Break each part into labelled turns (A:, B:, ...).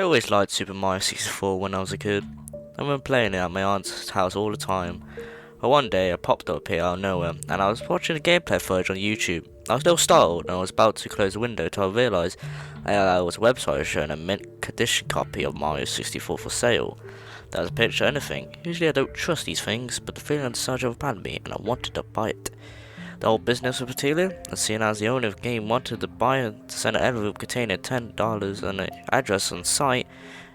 A: I always liked Super Mario 64 when I was a kid. I remember playing it at my aunt's house all the time. But one day I popped up here out of nowhere and I was watching a gameplay footage on YouTube. I was a little startled and I was about to close the window till I realised there was a website showing a mint condition copy of Mario 64 for sale. There was a picture of anything. Usually I don't trust these things, but the feeling decided to overpower me and I wanted to buy it. The whole business was peculiar, and seeing as the owner of the game wanted the buyer to send an envelope containing $10 and an address on site,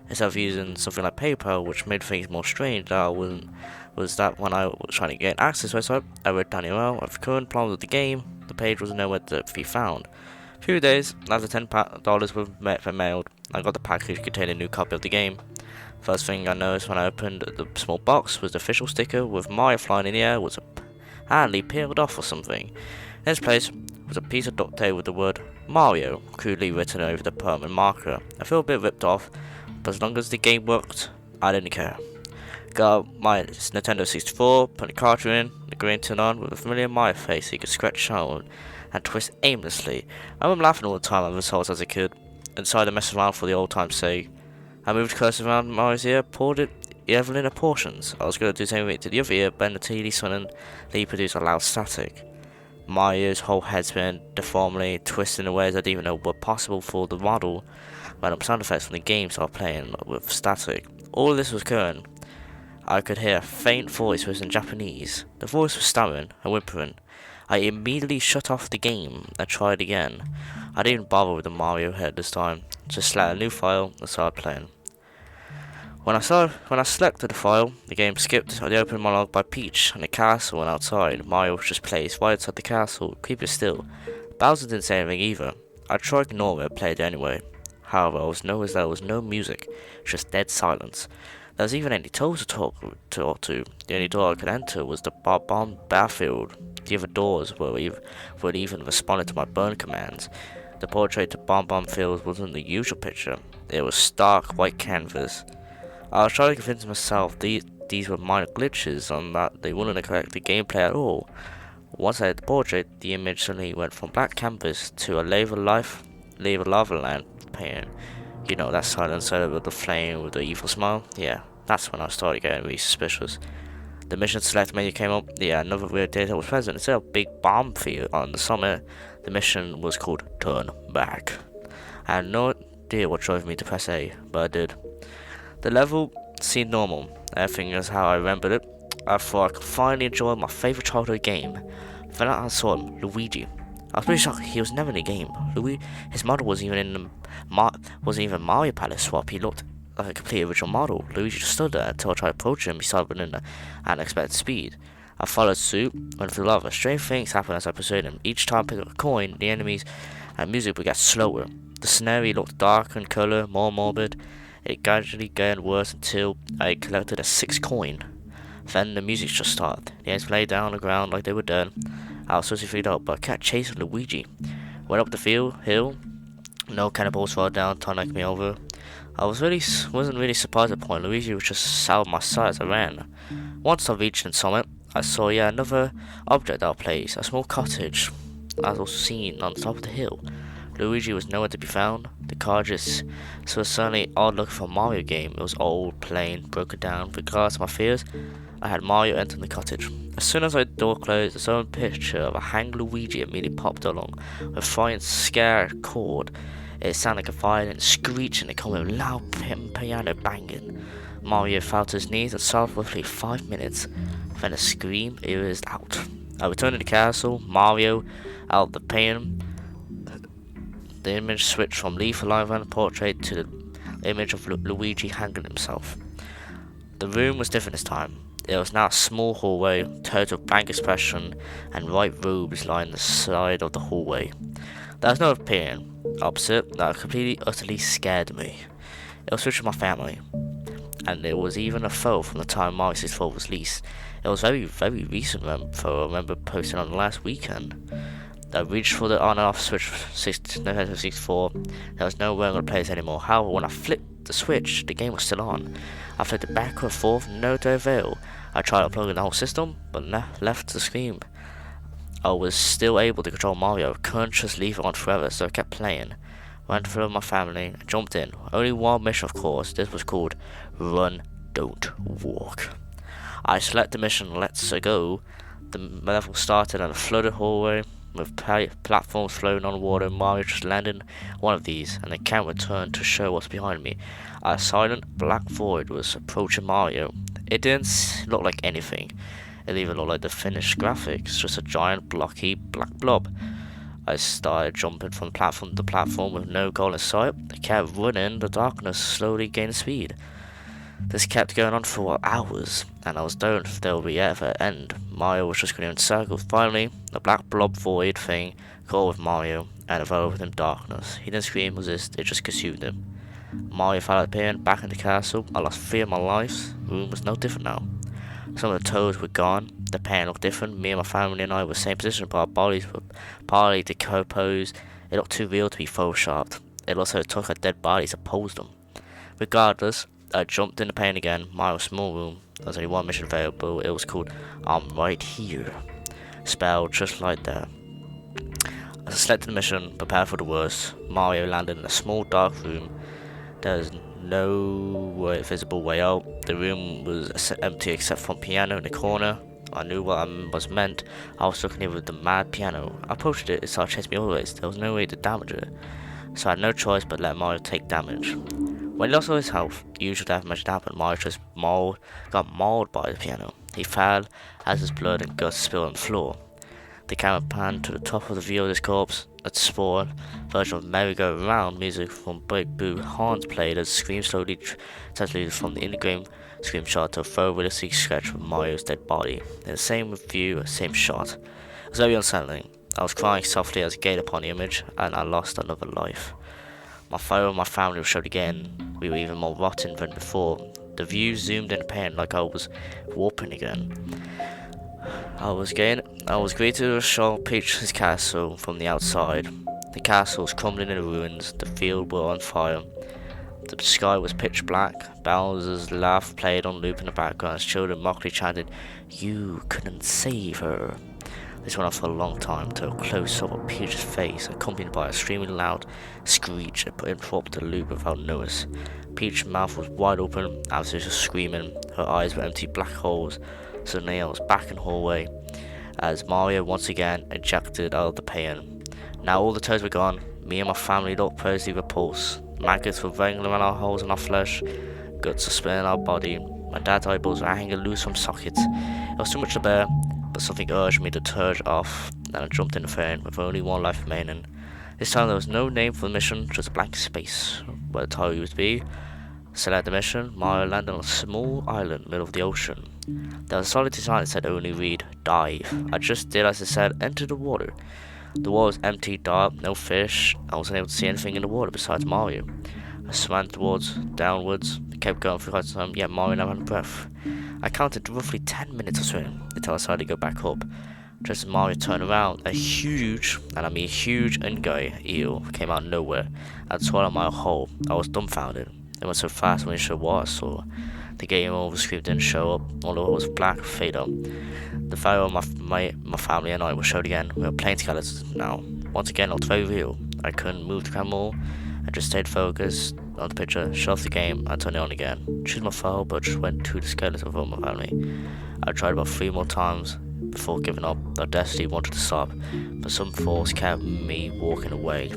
A: instead of using something like PayPal, which made things more strange, was that when I was trying to get access to the website, I wrote down the email of current problems with the game. The page was nowhere to be found. A few days after $10 were mailed, I got the package containing a new copy of the game. First thing I noticed when I opened the small box was the official sticker with Mario flying in the air was apparently peeled off or something. In its place was a piece of duct tape with the word Mario crudely written over the permanent marker. I feel a bit ripped off, but as long as the game worked, I didn't care. Got my Nintendo 64, put the cartridge in, the green turned on with a familiar Mario face he could scratch out and twist aimlessly. I remember laughing all the time at the results as a kid, and decided to mess around for the old time's sake. I moved the cursor around Mario's ear, poured it even in portions. I was going to do the same thing to the other ear, bend the TV suddenly produced a loud static. Mario's whole head spin deformably, twisting in ways I didn't even know were possible for the model. Random sound effects from the game started playing with static. All of this was occurring. I could hear a faint voice was in Japanese. The voice was stammering and whimpering. I immediately shut off the game and tried again. I didn't even bother with the Mario head this time. Just selected a new file and started playing. When I selected the file, the game skipped the opening monologue by Peach and the castle and outside. Mario was just placed right outside the castle, creepy still. Bowser didn't say anything either. I tried to ignore it, played it anyway. However, I was noticed there was no music, just dead silence. There was even any toes to talk to. The only door I could enter was the bomb battlefield. The other doors would even responded to my burn commands. The portrait to bomb field wasn't the usual picture. It was stark white canvas. I was trying to convince myself these were minor glitches and that they wouldn't affect the gameplay at all. Once I had the portrait, the image suddenly went from black canvas to a lava lava land painting. You know, that silent side with the flame with the evil smile? Yeah, that's when I started getting really suspicious. The mission select menu came up. Yeah, another weird data was present. Instead of a big bomb field on the summit, the mission was called Turn Back. I had no idea what drove me to press A, but I did. The level seemed normal. Everything is how I remembered it. I thought I could finally enjoy my favourite childhood game. Then I saw him, Luigi. I was pretty shocked he was never in the game. His model wasn't even Mario Palace swap. He looked like a complete original model. Luigi just stood there until I tried approaching him. He started running at an unexpected speed. I followed suit, went through lava. Strange things happened as I pursued him. Each time I picked up a coin, the enemies and music would get slower. The scenario looked darker in colour, more morbid. It gradually got worse until I collected a 6th coin. Then the music just started. The enemies lay down on the ground like they were dead. I was supposed to freak out, but I kept chasing Luigi. Went up the hill. No cannonballs fell down, trying to knock me over. I wasn't really surprised at the point. Luigi was just out of my sight as I ran. Once I reached the summit, I saw another object out of place, a small cottage. I was also seen on the top of the hill. Luigi was nowhere to be found. The cottage was certainly odd looking for a Mario game. It was old, plain, broken down. Regardless of my fears, I had Mario enter the cottage. As soon as the door closed, a sudden picture of a hanged Luigi immediately popped along with a frightened, scared chord. It sounded like a violent screeching and coming with loud piano banging. Mario fell to his knees and sobbed for roughly 5 minutes. Then a scream oozed out. I returned to the castle. Mario out of the pain. The image switched from Leaf alive on the portrait to the image of Luigi hanging himself. The room was different this time. It was now a small hallway, total blank expression, and white robes lined the side of the hallway. There was no appearing opposite that completely, utterly scared me. It was switched with my family, and it was even a photo from the time Mario 64 was released. It was very, very recent photo. I remember posting on the last weekend. I reached for the on and off switch Nintendo 64. There was no way I'm gonna play this anymore. However, when I flipped the switch, the game was still on. I flipped it back and forth, no to avail. I tried unplugging the whole system, but left the screen. I was still able to control Mario. I couldn't just leave it on forever, so I kept playing. went for my family, jumped in. Only one mission, of course. This was called Run, Don't Walk. I select the mission, let's go. The level started in a flooded hallway with platforms floating on water. Mario just landed one of these, and the camera turned to show what's behind me. A silent black void was approaching Mario. It didn't look like anything. It even looked like the finished graphics, just a giant blocky black blob. I started jumping from platform to platform with no goal in sight. I kept running, the darkness slowly gained speed. This kept going on for hours, and I was don't if there would be ever end. Mario was just going in circles. Finally, the black blob void thing caught with Mario and enveloped with him darkness. He didn't scream, resist, it just consumed him. Mario fell out of back in the castle. I lost 3 of my lives. The room was no different now. Some of the toads were gone. The pain looked different. Me and my family and I were in the same position, but our bodies were partly decomposed. It looked too real to be photoshopped. It also took our dead bodies to pose them. Regardless, I jumped in the pain again. Mario's small room. There was only one mission available. It was called I'm Right Here. Spelled just like that. As I selected the mission, prepared for the worst, Mario landed in a small dark room. There was no visible way out. The room was empty except for a piano in the corner. I knew what was meant. I was stuck in here with the mad piano. I approached it, it started chasing me always. There was no way to damage it, so I had no choice but let Mario take damage. When he lost all his health, the usual damage happened. Mario just got mauled by the piano. He fell as his blood and guts spilled on the floor. The camera panned to the top of the view of his corpse. A spoiled version of merry-go-round music from Big Boo Hans played as scream slowly translated from the in-game screenshot to a photorealistic sketch of Mario's dead body. In the same view, same shot. It was very unsettling. I was crying softly as I gazed upon the image, and I lost another life. My photo of my family was showed again. We were even more rotten than before. The view zoomed in pain like I was warping again. I was greeted with a sharp Peach's castle from the outside. The castle was crumbling in ruins. The field were on fire. The sky was pitch black. Bowser's laugh played on loop in the background as children mockingly chanted, "You couldn't save her." This went on for a long time, till a close-up of Peach's face, accompanied by a extremely loud screech that interrupted the loop without notice. Peach's mouth was wide open, as she was screaming. Her eyes were empty black holes. Suddenly I was back in the hallway, as Mario once again ejected out of the pain. Now all the toads were gone. Me and my family looked closely repulsed. Maggots were wrangling around our holes in our flesh. Guts were spilling our body. My dad's eyeballs were hanging loose from sockets. It was too much to bear, but something urged me to turn off, and I jumped in the train with only one life remaining. This time there was no name for the mission, just a blank space where the title used to be. Select the mission. Mario landed on a small island in the middle of the ocean. There was a solid sign that said only read dive. I just did as it said, enter the water. The water was empty, dark, no fish. I wasn't able to see anything in the water besides Mario. I swam downwards, kept going for quite some time, yet Mario never had a breath. I counted roughly 10 minutes of swimming until I decided to go back up. Just as Mario turned around, a huge, and I mean huge, eel came out of nowhere and swallowed my whole. I was dumbfounded. It went so fast when it showed what I saw. The game over screen didn't show up, although it was black fade up. The photo of my family and I were showed again. We were playing together now. Once again, it looked very real. I couldn't move the camera. I just stayed focused on the picture, shut off the game, and turned it on again. Choose my file, but just went to the skeleton of my family. I tried about 3 more times before giving up. The destiny wanted to stop, but some force kept me walking away.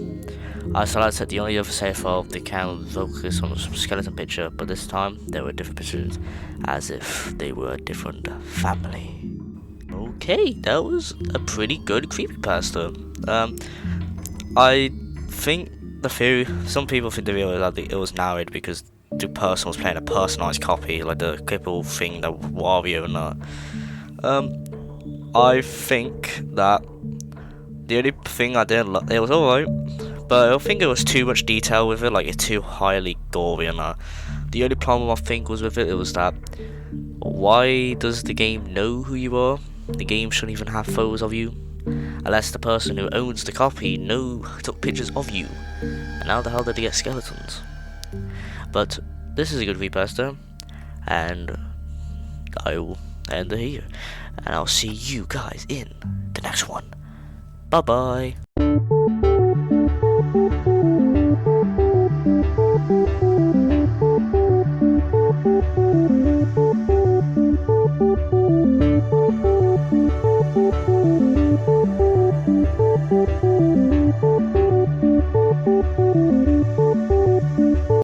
A: I decided to set the only other save file, the camera focus on the skeleton picture, but this time they were different pictures, as if they were a different family. Okay, that was a pretty good creepypasta. I think the theory, some people think the video that it was narrated because the person was playing a personalized copy, like the cripple thing that Wario and that. I think that the only thing I didn't like, it was alright, but I think it was too much detail with it, like it's too highly gory and that. The only problem I think was with it was that, why does the game know who you are? The game shouldn't even have photos of you, unless the person who owns the copy took pictures of you. And how the hell did they get skeletons? But this is a good remaster, and I will end it here, and I'll see you guys in the next one. Bye bye.